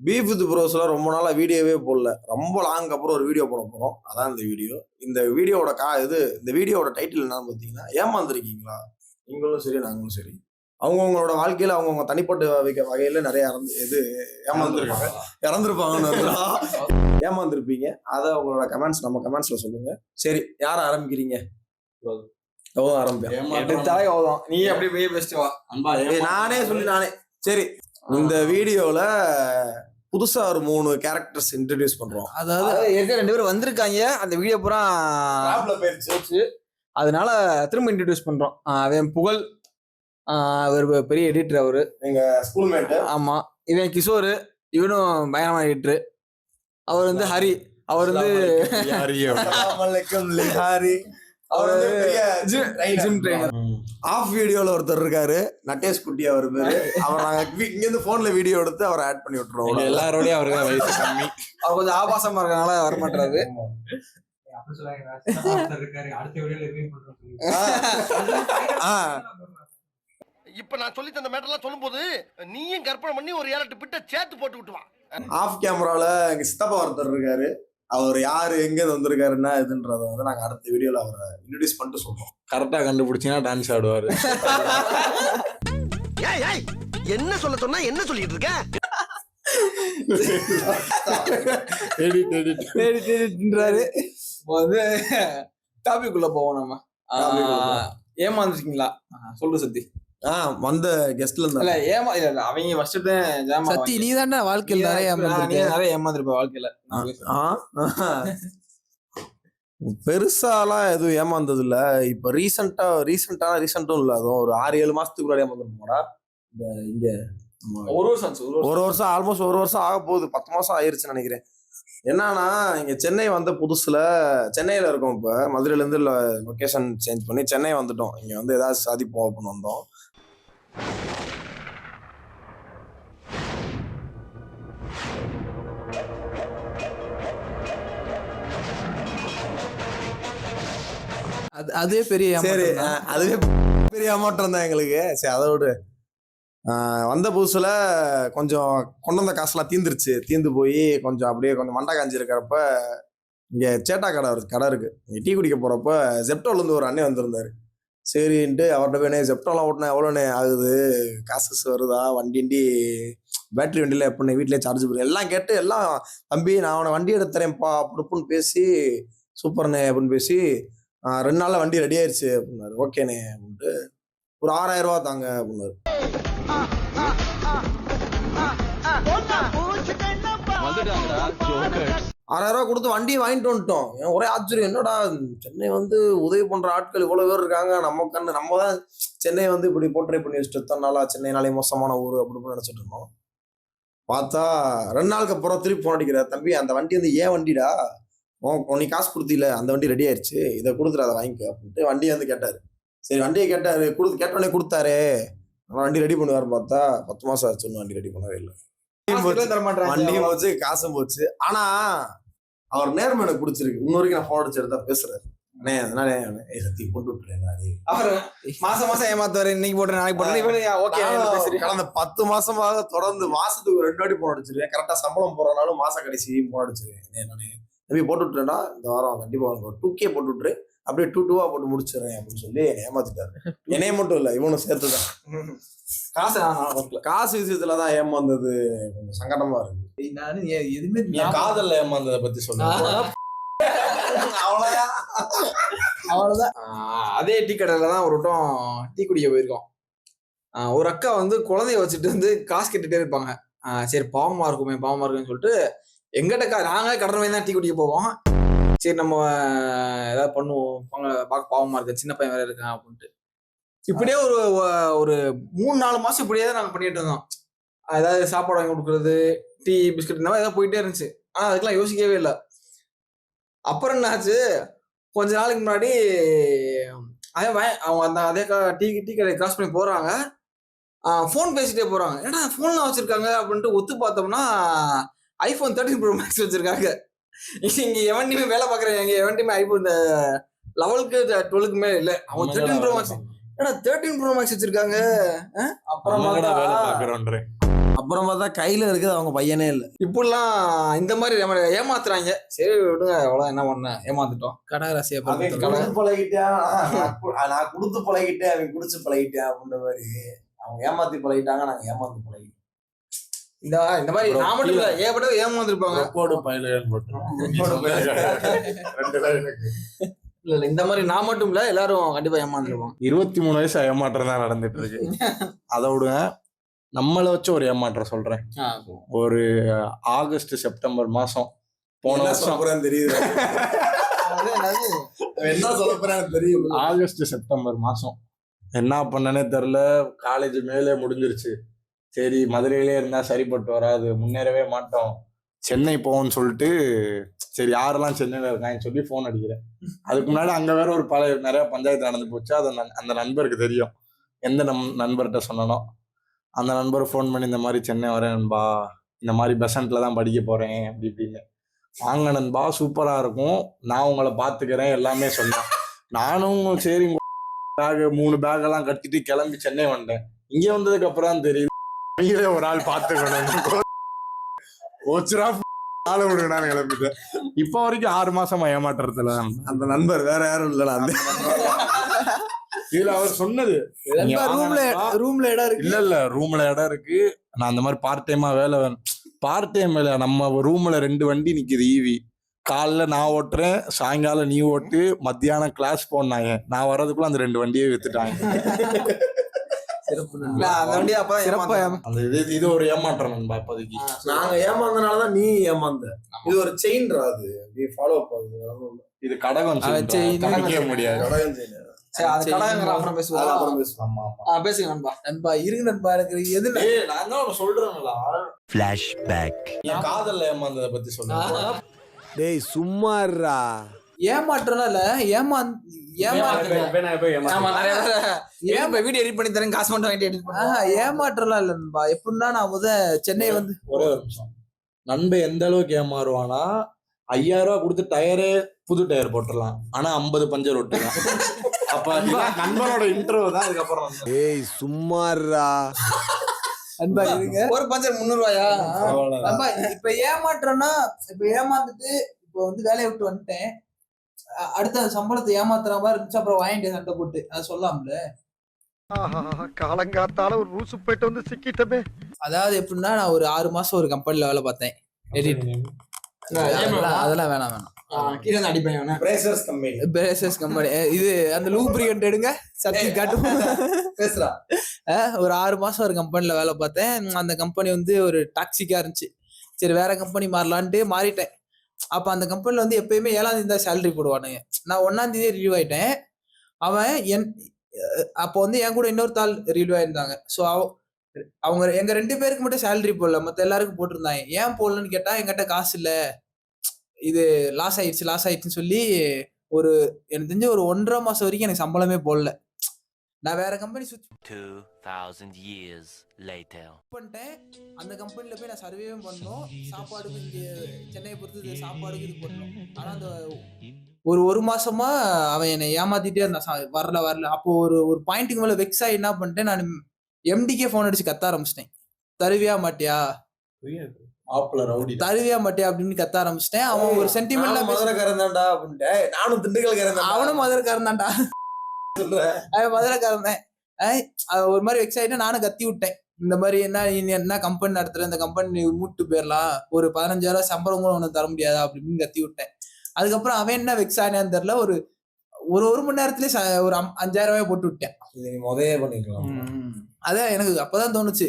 Beef with ப்ரோஸ்ல ரொம்ப நாளா வீடியோவே போடல. ரொம்ப லாங்க்கு அப்புறம் ஒரு வீடியோ போட போறோம். அதான் இந்த வீடியோ. இந்த வீடியோவோட டைட்டில் என்னன்னு பார்த்தீங்கன்னா, ஏமாந்துருக்கீங்களா? நீங்களும் சரி, நாங்களும் சரி. அவங்கவங்களோட வாழ்க்கையில அவங்கவங்க தனிப்பட்ட வகையில நெறைய ஏமாந்துருக்காங்க. இறந்திருப்பாங்கன்னு ஏமாந்துருப்பீங்க. அத உங்களோட நம்ம கமெண்ட்ஸ்ல சொல்லுங்க. சரி, யார் ஆரம்பிக்கிறீங்க? ஆரம்பிப்பேன். நீ அப்படியே போய் பெஸ்ட் வா. நானே சரி. இந்த வீடியோல புதுசா ஒரு 3 கேரக்டர்ஸ் இன்ட்ரோடியூஸ் பண்றோம். அதாவது ஏற்கனவே 2 பேர் வந்திருக்காங்க. அந்த வீடியோ பூரா போயிருச்சு. அதனால திரும்ப இன்ட்ரோடியூஸ் பண்றோம். அவன் புகழ், அவர் பெரிய எடிட்டர். அவரு எங்க ஸ்கூல்மேட். ஆமா. இவன் கிஷோர், இவனும் பயங்கரமான எடிட்டர். அவர் வந்து ஹரி, அவர் வந்து ஜிம் ட்ரெய்னர். ஆஃப் வீடியோல ஒருத்தர் இருக்காரு, நட்டேஷ் குட்டி அவர் பேரு. அவர் நாங்க இங்க இருந்து போன்ல வீடியோ எடுத்து அவரை ஆட் பண்ணி விட்டுறோம். எல்லாரோடய அவருக்கு வயசு கம்மி. அவர் கொஞ்சம் ஆபாசமா இருக்கனால வர மாட்டாரு. இப்ப நான் சொல்லி தந்த மேட்டர்லாம் சொல்லும்போது நீயும் கற்பனை பண்ணி ஒரு 7-8 பிட்ட சேர்த்து போட்டு விட்டுவான். ஆஃப் கேமரால எங்க சித்தப்பா ஒருத்தர் இருக்காரு. அவர் யாரு, எங்க வந்திருக்காருன்னா இதுன்றத வந்து நாங்க அடுத்த வீடியோல அவரை இன்ட்ரோடியூஸ் பண்ணிட்டு சொல்றோம். கரெக்டா கண்டுபிடிச்சீங்கன்னா டான்ஸ் ஆடுவாரு. என்ன சொல்ல சொன்னா என்ன சொல்லிட்டு இருக்க? வந்து டாபிக் உள்ள போவோம். நம்ம ஏமாந்துருக்கீங்களா? சொல்லு சத்தி. வந்த கெஸ்ட்ல இருந்தா இல்ல இல்ல அவங்க ஃபர்ஸ்ட் தான் சத்தி நீ தானே வாழ்க்கையில நிறைய ஏமாந்துருப்ப வாழ்க்கையில. பெருசாலாம் எதுவும் ஏமாந்தது இல்ல. இப்ப ரீசெண்டும் இல்ல. அதுவும் ஒரு 6-7 மாசத்துக்கு முன்னாடி ஏமாந்துருப்போம்டா. இங்க ஒரு வருஷம் ஆல்மோஸ்ட் 1 வருஷம் ஆக போகுது. 10 மாசம் ஆயிருச்சுன்னு நினைக்கிறேன். என்னன்னா, இங்க சென்னை வந்த புதுசுல சென்னையில இருக்கோம். இப்ப மதுரையில இருந்து லொகேஷன் சேஞ்ச் பண்ணி சென்னை வந்துட்டோம். இங்க வந்து ஏதாவது சாதிப்போம் அப்படின்னு வந்தோம். அதுவே பெரிய சரி, அதுவே பெரிய ஏமாற்றம் தான் எங்களுக்கு. சரி, அதை விடு. வந்த புதுசுல கொஞ்சம் கொண்டு வந்த காசுலாம் தீர்ந்து போய் கொஞ்சம் அப்படியே கொஞ்சம் மண்டை காஞ்சி இருக்கிறப்ப இங்க சேட்டா கடை இருக்கு. இங்க டீ குடிக்க போறப்ப ஜெப்டோல இருந்து ஒரு அண்ணன் வந்திருந்தாரு. சரின்ட்டு அவர்கிட்ட போய் ஜெப்டோலாம் ஓட்டினா எவ்வளோண்ணே ஆகுது, காசு வருதா, வண்டி பேட்டரி வண்டியில எப்படின்னு வீட்லயே சார்ஜ் பண்ணி எல்லாம் கேட்டு எல்லாம் தம்பி நான் அவனை வண்டி எடுத்துறேன்ப்பா அப்படின்னு பேசி சூப்பர்ண்ணே அப்படின்னு பேசி 2 நாள்ல வண்டி ரெடி ஆயிடுச்சு அப்படின்னாரு. ஓகேண்ணே அப்படின்ட்டு ஒரு 6000 ரூபா தாங்க அப்படின்னாரு. 6000 ரூபா கொடுத்து வண்டியை வாங்கிட்டு வந்துட்டோம். ஒரே ஆச்சரியம், என்னடா சென்னை வந்து உதவி பண்ற ஆட்கள் இவ்வளவு பேர் இருக்காங்க, நம்ம தான் சென்னை வந்து இப்படி போர்ட்ரே பண்ணி வச்சுட்டு எத்தனை நாளா சென்னைனாலே மோசமான ஊர் அப்படின்னு நினைச்சிட்டு இருந்தோம். பார்த்தா 2 நாளுக்கு அப்புறம் திருப்பி போன் அடிக்கிற, தம்பி அந்த வண்டி வந்து ஏன் வண்டிடா, நீ காசு கொடுத்தில, அந்த வண்டி ரெடி ஆயிடுச்சு, இதை கொடுத்துரு, அதை வாங்கிக்க அப்படின்ட்டு வண்டியை வந்து கேட்டாரு. சரி, வண்டியை கேட்டாரு, கேட்டோடனே கொடுத்தாரு. ஆனால் வண்டி ரெடி பண்ணுவாரு. பார்த்தா 10 மாசம் ஆச்சு, வண்டி ரெடி பண்ணவே இல்லை. வண்டியும் போச்சு, காசும் போச்சு. ஆனா அவர் நேர்மை எனக்கு பிடிச்சிருக்கு. இன்னொரு நான் போன் அடிச்சு எடுத்தா பேசுறாரு. சத்தி கொண்டு விட்டுறேன். மாசம் ஏமாத்துவாரு. இன்னைக்கு போட்டு நாளைக்கு போட்டு கடந்த 10 மாசமாக தொடர்ந்து மாசத்துக்கு 2 வாட்டி போன் அடிச்சிருக்கேன். கரெக்டா சம்பளம் போறனாலும் மாச கடைசி போன் அடிச்சிருக்கேன். நானே தம்பி போட்டு விட்டுறேன்னா இந்த வாரம் கண்டிப்பா 2K போட்டு விட்டுரு, அப்படியே 2-2 போட்டு முடிச்சிடறேன் அப்படின்னு சொல்லி ஏமாத்திட்டாரு. என்னைய மட்டும் இல்ல, இவனும் சேர்த்துதான். காசு விஷயத்துலதான் ஏமாந்தது கொஞ்சம் சங்கடமா இருக்கு. எதுவுமே காதல்ல ஏமாந்ததை பத்தி சொல்ல. அவ்வளவுதான். அதே டீ கடையில தான் ஒரு வட்டம் டீ குடிக்க போயிருக்கோம். ஒரு அக்கா வந்து குழந்தைய வச்சுட்டு வந்து காசு கட்டிட்டே இருப்பாங்க. சரி பாவமா இருக்கும்னு சொல்லிட்டு எங்கிட்ட நாங்களே கடன் வாங்கி தான் டீ குடிக்க போவோம். சரி நம்ம ஏதாவது பண்ணுவோம், பார்க்க பாவமா இருக்கு, சின்ன பையன் வேற இருக்கான் அப்படின்ட்டு இப்படியே ஒரு 3-4 மாசம் இப்படியே தான் நாங்க பண்ணிட்டு இருந்தோம். ஏதாவது சாப்பாடு வாங்கி கொடுக்குறது, டீ பிஸ்கட் இந்த மாதிரி ஏதாவது போயிட்டே இருந்துச்சு. ஆனா அதுக்கெல்லாம் யோசிக்கவே இல்லை. அப்புறம் என்ன ஆச்சு, கொஞ்ச நாளைக்கு முன்னாடி அவங்க அந்த அதே டீ கடை கிராஸ் பண்ணி போறாங்க. ஃபோன் பேசிட்டே போறாங்க. ஏன்னா ஃபோன்லாம் வச்சிருக்காங்க அப்படின்ட்டு ஒத்து பார்த்தோம்னா iPhone 13 Pro Max வச்சிருக்காங்க. இங்க எவன்டையுமே வேலை பாக்குறேன், எவன்டையுமே iPhone இந்த 11க்கு 12க்கு மேல இல்ல. அவன் 13 Pro Max ஏன்னா 13 Pro Max வச்சிருக்காங்க. அப்புறம் வேலை பார்த்தா பாக்குறோன்றேன். அப்புறம் பார்த்தா கையில இருக்குது அவங்க பையனே இல்ல. இப்படிலாம் இந்த மாதிரி நம்ம ஏமாத்துறாங்க. சரி விடுங்க, அவ்வளோ என்ன பண்ண, ஏமாத்துட்டோம். கடகராசியை அவன் கொடுத்து பழகிட்டேன், நான் கொடுத்து பழகிட்டேன், அவன் குடிச்சு பழகிட்டேன் அப்படின்ற மாதிரி அவங்க ஏமாத்தி பழகிட்டாங்க, நாங்க ஏமாந்து பழகிட்டோம். இந்த மாதிரி நான் மட்டும் இல்ல, ஏற்பட்ட ஏமாந்துருப்பாங்க. கோடு பயிலுன்னு போட்டுரும். 2 லைனுக்கு. இல்ல இந்த மாதிரி நான் மட்டும் இல்ல, எல்லாரும் கண்டிப்பா ஏமாந்துருப்பாங்க. 23 வயசு ஏமாற்றம் தான் நடந்துட்டு இருக்கு. அதை விடுங்க, நம்மளை வச்சு ஒரு ஏமாற்றம் சொல்றேன். ஒரு ஆகஸ்ட் செப்டம்பர் மாசம் போன வருஷம் தெரியுது, என்ன சொல்ல போறான்னு தெரியும். ஆகஸ்ட் செப்டம்பர் மாசம் என்ன பண்ணனே தெரியல. காலேஜ் மேலே முடிஞ்சிருச்சு. சரி மதுரையிலே இருந்தா சரிப்பட்டு வராது, முன்னேறவே மாட்டோம், சென்னை போவோம்னு சொல்லிட்டு சரி யாரெல்லாம் சென்னையில இருக்காங்கன்னு சொல்லி ஃபோன் அடிக்கிறேன். அதுக்கு முன்னாடி அங்க வேற ஒரு நிறைய பஞ்சாயத்து நடந்து போச்சு. அது அந்த நண்பருக்கு தெரியும். எந்த நண்பர்கிட்ட சொன்னனோ அந்த நண்பர் ஃபோன் பண்ணி இந்த மாதிரி சென்னை வரேன் நண்பா, இந்த மாதிரி பெசன்ட்ல தான் படிக்க போறேன் அப்படி இப்படின்னு. வாங்க நண்பா, சூப்பரா இருக்கும், நான் உங்களை பாத்துக்கிறேன் எல்லாமே சொன்னேன். நானும் சரி 3 பேக்கெல்லாம் கட்டிட்டு கிளம்பி சென்னை வந்தேன். இங்க வந்ததுக்கு அப்புறம் தான் தெரியுது நீங்களே ஒரு ஆள் பாத்துக்கணும். ஆளை விடுங்கன்னு கிளம்பிட்டேன். இப்ப வரைக்கும் 6 மாசமா ஏமாற்றுறதுல அந்த நண்பர் வேற யாரும் இல்லடா. இதுல அவர் சொன்னது ரூம்ல இடம் இருக்கு. இல்ல ரூம்ல இடம் இருக்கு. நான் அந்த மாதிரி பார்ட் டைமா வேலை பார்ட் டைம் வேலை. நம்ம ரூம்ல 2 வண்டி நிக்குது ஈவி. காலைல நான் ஓட்டுறேன், சாயங்காலம் நீ ஓட்டு, மத்தியானம் கிளாஸ் போனாங்க. நான் வர்றதுக்குள்ள அந்த 2 வண்டியே வித்துட்டாங்க. இது ஒரு ஏமாற்றம் நண்பா. இப்போதைக்கு நாங்க ஏமாந்தனாலதான் நீ ஏமாந்த. இது ஒரு செயின்ரா, அது நீ ஃபாலோ பண்ணுது. இது கடகம் கணிக்கவே முடியாது. கடகம் செயின். அப்புறம் பேசுங்க நண்பா. நண்பா இருக்கு நண்பா, எனக்கு எது நான் தான் சொல்றேன்ல. ஃபிளாஷ்பேக். காதல்ல ஏமாந்ததை பத்தி சொல்றேன். டேய் சும்மாறா. ஏமாற்றம்லாம் இல்ல, வீடியோ எடிட் பண்ணி தரேன், காசு மட்டும் வாங்கிட்டு எடிட் பண்ண. ஏமாற்றம்லாம் இல்ல நண்பா. எப்படின்னா நான் சென்னை வந்து ஒரே ஒரு நிமிஷம். நண்பன் எந்த அளவுக்கு ஏமாறுவானா, 5000 ரூபாய் கொடுத்து டயரே புது டயர் போட்டுடலாம், ஆனா 50 பஞ்சர் ஒட்டுலாம். அப்ப நண்பனோட இன்டர்வியூ தான் அதுக்கப்புறம். ஏய் சும்மாறா. நண்பா இருங்க, ஒரு பஞ்சர் 300 ரூபாயா நண்பா? இப்ப ஏமாற்றம்னா, இப்ப ஏமாந்துட்டு இப்ப வேலையை விட்டு வந்துட்டேன், அடுத்த சம்பளத்தை ஏமாத்துற மாதிரி இருந்துச்சு, அப்புறம் வாங்கிட்டு சண்டை போட்டு அதை சொல்லாம்ல. காலங்காத்தால ஒரு ரூசு போயிட்டு வந்து சிக்கிட்டமே. அதாவது எப்படின்னா, நான் ஒரு 6 மாசம் ஒரு கம்பெனில வேலை பார்த்தேன். அதெல்லாம் வேணாம். பிரேசர்ஸ் கம்பெனி இது. அந்த லூப்ரிகன்ட் எடுங்க, சத்தி காட்டும் பேசுறா. ஒரு 6 மாசம் ஒரு கம்பெனில வேலை பார்த்தேன். அந்த கம்பெனி ஒரு டாக்ஸிக்கா இருந்துச்சு. சரி வேற கம்பெனி மாறலான்ட்டு மாறிட்டேன். அப்ப அந்த கம்பெனில எப்பயுமே 7ஆம் தேதி தான் சேலரி போடுவானுங்க. நான் 1ஆம் தேதியே ரிலீவ் ஆயிட்டேன். அவன் அப்போ என் கூட இன்னொரு தாள் ரிலீவ் ஆயிருந்தாங்க. ஸோ அவங்க எங்க 2 பேருக்கு மட்டும் சேலரி போடல, மத்த எல்லாருக்கும் போட்டிருந்தாங்க. ஏன் போடலன்னு கேட்டா, என்கிட்ட காசு இல்ல, இது லாஸ் ஆயிடுச்சுன்னு சொல்லி எனக்கு தெரிஞ்ச ஒரு 1.5 மாசம் வரைக்கும் எனக்கு சம்பளமே போடல. நான் வேற கம்பெனி 2000 years later பண்ணிட்டேன். அந்த கம்பெனில போய் நான் சர்வே பண்ணோம். சாப்பாடுக்கு இங்க சென்னையை பொறுத்து சாப்பாடுக்கு இது பண்ணோம். ஆனா அந்த ஒரு மாசமா அவன் என்னை ஏமாத்திட்டே இருந்தான். வரல. அப்போ ஒரு பாயிண்ட்டுக்கு மேல வெக்ஸ் ஆகி என்ன பண்ணிட்டேன், நான் எம்டிக்கே போன் அடிச்சு கத்த ஆரம்பிச்சிட்டேன். தருவியா மாட்டியா அப்படின்னு கத்த ஆரம்பிச்சிட்டேன். அவன் ஒரு சென்டிமெண்ட்ல மதுரைக்காரன் தான்டா அப்படின்ட்டு, நானும் திண்டுக்கல்காரன், அவனும் மதுரைக்காரன் தான்டா சொல்றேன், மதுரைக்காரன் தான். ஒரு மாதிரி வெக்ஸ் ஆயிட்டு நானும் கத்தி விட்டேன். இந்த மாதிரி என்ன கம்பெனி நடத்துற, இந்த கம்பெனி மூட்டு போயிடலாம், ஒரு 15,000 சம்பளம் கூட உனக்கு தர முடியாதா அப்படின்னு கத்தி விட்டேன். அதுக்கப்புறம் அவன் என்ன வெக்ஸ் ஆனான்னு தெரியல, ஒரு மணி நேரத்திலேயே ஒரு 5,000 ரூபாய் போட்டு விட்டேன். முதலே பண்ணிக்கலாம். அதான் எனக்கு அப்பதான் தோணுச்சு,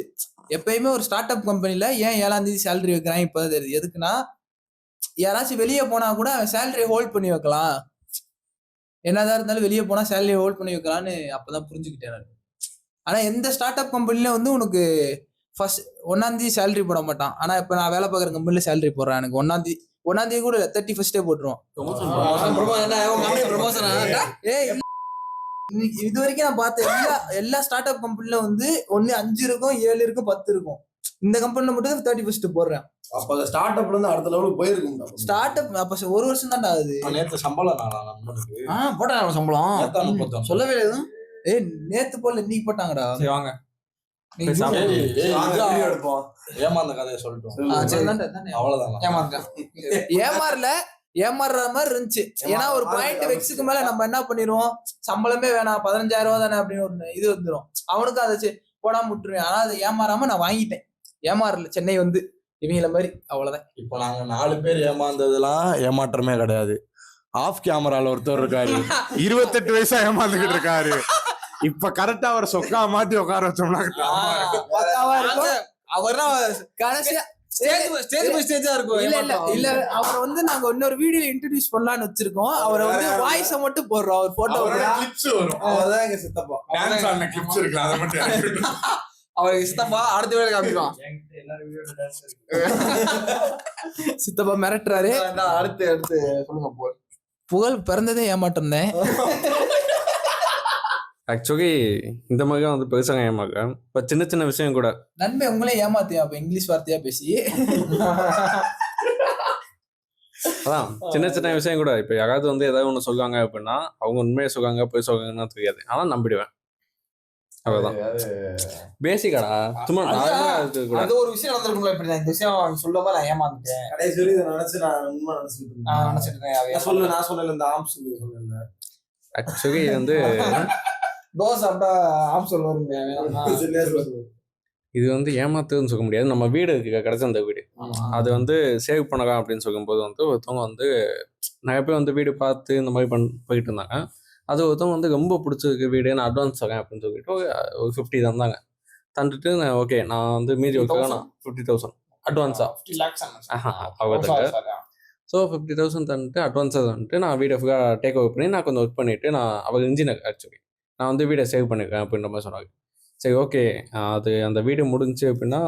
எப்பயுமே ஒரு ஸ்டார்ட் அப் கம்பெனில ஏன் 7ஆம் தேதி சேலரி வைக்கிறான் இப்பதான் தெரியுது. எதுக்குன்னா, யாராச்சும் வெளியே போனா கூட அவன் சேலரியை ஹோல்ட் பண்ணி வைக்கலாம், என்னதான் இருந்தாலும் வெளியே போனா சேலரியை ஹோல்ட் பண்ணி வைக்கலான்னு அப்பதான் புரிஞ்சுக்கிட்டேன் நான். ஆனா எந்த ஸ்டார்ட் அப் கம்பெனில உனக்கு ஃபர்ஸ்ட் 1ஆம் தேதி சேலரி போட மாட்டான். ஆனா இப்ப நான் வேலை பார்க்குற கம்பெனில சேலரி போடுறேன். எனக்கு 1ஆம் தேதி கூட 31 போட்டுருவோம். இது வரைக்கும் நான் பார்த்த எல்லா ஸ்டார்ட் அப் கம்பெனில 1 5 இருக்கும், 7 இருக்கும், 10 இருக்கும். இந்த கம்பெனில மட்டும் 31 போடுறேன். அப்ப ஸ்டார்ட் அப்ல இருந்து அடுத்த லெவலுக்கு போயிருக்கும். ஸ்டார்ட் அப் அப்ப 1 வருஷம் தான்டா ஆகுது. நேத்து சம்பளம் போட்டேன் சம்பளம் சொல்லவே இல்லை. ஏய் நேத்து போல இன்னைக்கு போட்டாங்கடா. சரி வாங்க. நீங்க சரி, ஏய், வாங்க, இதான் video எடுப்போம். ஏமாந்த கதையை சொல்லிட்டோம். சரி தானே. அவ்வளவுதான். ஏமாந்துட்டேன். ஏமாறுற மாதிரி இருந்துச்சு. ஏன்னா ஒரு பாயிண்ட் வெக்ஸுக்கு மேல நம்ம என்ன பண்ணிடுவோம், சம்பளமே வேணாம் 15,000 தானே அப்படின்னு ஒரு இது வந்துடும். அவனுக்கு அதை போடாம விட்டுருவேன். ஆனா அதை ஏமாறாம நான் வாங்கிட்டேன். ஏமாறல சென்னை வந்து இவங்கள மாதிரி, அவ்வளவுதான். இப்ப நாங்க 4 பேர் ஏமாந்ததெல்லாம் ஏமாற்றமே கிடையாது. ஆஃப் கேமரால ஒருத்தர் இருக்காரு, 28 வயசா ஏமாந்துகிட்டு இருக்காரு. இப்ப கரெக்டா அவர் சொக்கா மாத்தி உட்கார வச்சோம்னா பக்காவா இருக்கும். அவர்னா கடைசியா ஸ்டேஜ் பை ஸ்டேஜா இருக்கும். இல்ல அவரை வந்து நாங்க இன்னொரு வீடியோல இன்ட்ரோடியூஸ் பண்ணலாம்னு வச்சிருக்கோம். அவரை வந்து வாய்ஸ மட்டும் போடுறோம். அவர் போட்டோ கிளிப்ஸ் வரும். அவர்தான் எங்க சித்தப்பா. டான்ஸ் ஆன கிளிப்ஸ் இருக்குல்ல, அதை மட்டும் அவருக்கு சித்தப்பா அடுத்த வேலை காமிக்கலாம். சித்தப்பா மிரட்டுறாரு. அடுத்து சொல்லுங்க. புகழ் பிறந்ததே ஏமாற்றம் தான். ஆக்சுவலி இந்த மாதிரி வந்து பெருசாக ஏமாக்க இப்போ சின்ன சின்ன விஷயம் கூட நன்மை உங்களே ஏமாத்தியா அப்ப இங்கிலீஷ் வார்த்தையா பேசி. அதான் சின்ன சின்ன விஷயம் கூட இப்போ யாராவது வந்து ஏதாவது ஒன்று சொல்லுவாங்க அப்படின்னா அவங்க உண்மையை சொல்லுவாங்க போய் சொல்லுவாங்கன்னா தெரியாது, ஆனால் நம்பிடுவேன். அவ்வளோதான் பேசிக்காடா. சும்மா நார்மலா இருக்கு கூட. அது ஒரு விஷயம் நடந்திருக்கும்ல. இப்படி இந்த விஷயம் சொல்லும்போது நான் ஏமாந்துட்டேன். கடைசி வரையும் இதை நினைச்சு நான் உண்மை நினைச்சிட்டு இருந்தேன். நினைச்சிட்டு இருக்கேன். நான் சொல்லல இந்த ஆம்ஸ் சொல்லல. ஆக்சுவலி வந்து தோசை சாப்பிட்டா ஆம் சொல்லுவாருங்க. இது வந்து ஏமாத்துன்னு சொல்ல முடியாது. நம்ம வீடு இருக்கு கிடைச்ச அந்த வீடு, அது வந்து சேவ் பண்ணலாம் அப்படின்னு சொல்லும்போது வந்து ஒருத்தவங்க வந்து நிறைய பேர் வந்து வீடு பார்த்து இந்த மாதிரி போயிட்டு இருந்தாங்க. அது ஒருத்தவங்க வந்து ரொம்ப பிடிச்சிருக்கு வீடு, நான் அட்வான்ஸ் தரேன் அப்படின்னு சொல்லிட்டு ஒரு 50 தந்தாங்க. தந்துட்டு ஓகே நான் வந்து மீதி ஒர்க்காக நான் 50,000 அட்வான்ஸா அவருக்கு. ஸோ 50,000 தந்துட்டு அட்வான்ஸாக தந்துட்டு நான் வீடை ஃபுல்லாக டேக் ஓவர் பண்ணி நான் கொஞ்சம் ஒர்க் பண்ணிவிட்டு நான் அவர் இன்ஜினியர் ஆக்சுவலி நான் வந்து வீடை சேவ் பண்ணியிருக்கேன் அப்படின்ற மாதிரி சொன்னாங்க. சரி ஓகே அது அந்த வீடு முடிஞ்சு அப்படின்னா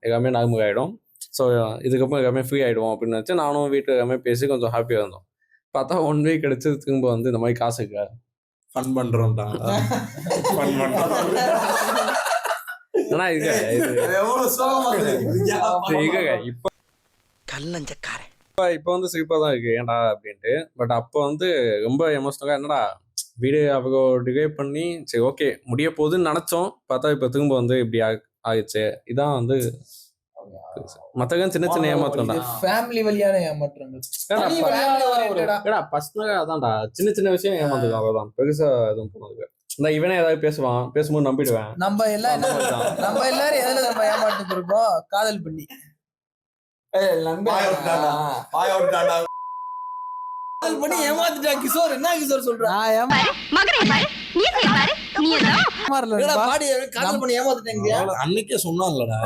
எல்லாமே நார்மல் ஆகிடும். ஸோ இதுக்கப்புறம் எல்லாமே ஃப்ரீ ஆகிடுவோம் அப்படின்னு நினச்சி நானும் வீட்டில் எல்லாமே பேசி கொஞ்சம் ஹாப்பியாக இருந்தோம். பார்த்தா 1 வீக் கிடச்சி திரும்ப வந்து இந்த மாதிரி காசு இருக்கா ஃபன் பண்றோம்ட்டாங்க. ஃபன் பண்றோம். ஆனால் இது இப்போ கல்லஞ்சக்காரன் இப்போ வந்து சிரிப்பாக தான் இருக்குது ஏன்டா அப்படின்ட்டு. பட் அப்போ வந்து ரொம்ப எமோஷனலாக என்னடா வீடு அவங்க டிலே பண்ணி சரி ஓகே முடிய போகுதுன்னு நினச்சோம். பார்த்தா இப்போ திரும்ப வந்து இப்படி ஆயிடுச்சு. இதான் வந்து மற்றவங்க சின்ன சின்ன ஏமாற்றம் தான். ஃபேமிலி வழியான ஏமாற்றங்கள். பர்சனலா அதான்டா சின்ன சின்ன விஷயம் ஏமாந்துக்கும். அவ்வளோதான், பெருசா எதுவும் போனதுக்கு. இந்த இவனே ஏதாவது பேசும்போது நம்பிடுவேன். நம்ம எல்லாரும் எதுல நம்ம ஏமாற்றிட்டு இருக்கோம், காதல் பண்ணி. காதல் பண்ணி ஏமாத்திட்டா கிஷோர். என்ன கிஷோர் சொல்ற? காதல் பண்ணி ஏமாத்திட்டேங்க. அன்னைக்கே சொன்னாங்களடா.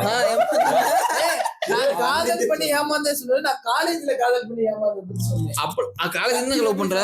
நான் காதல் பண்ணி ஏமாந்தேன் சொல்லுவேன். நான் காலேஜ்ல காதல் பண்ணி ஏமாந்தேன்னு சொன்னேன். அப்ப காலேஜ் என்ன லவ் பண்ற?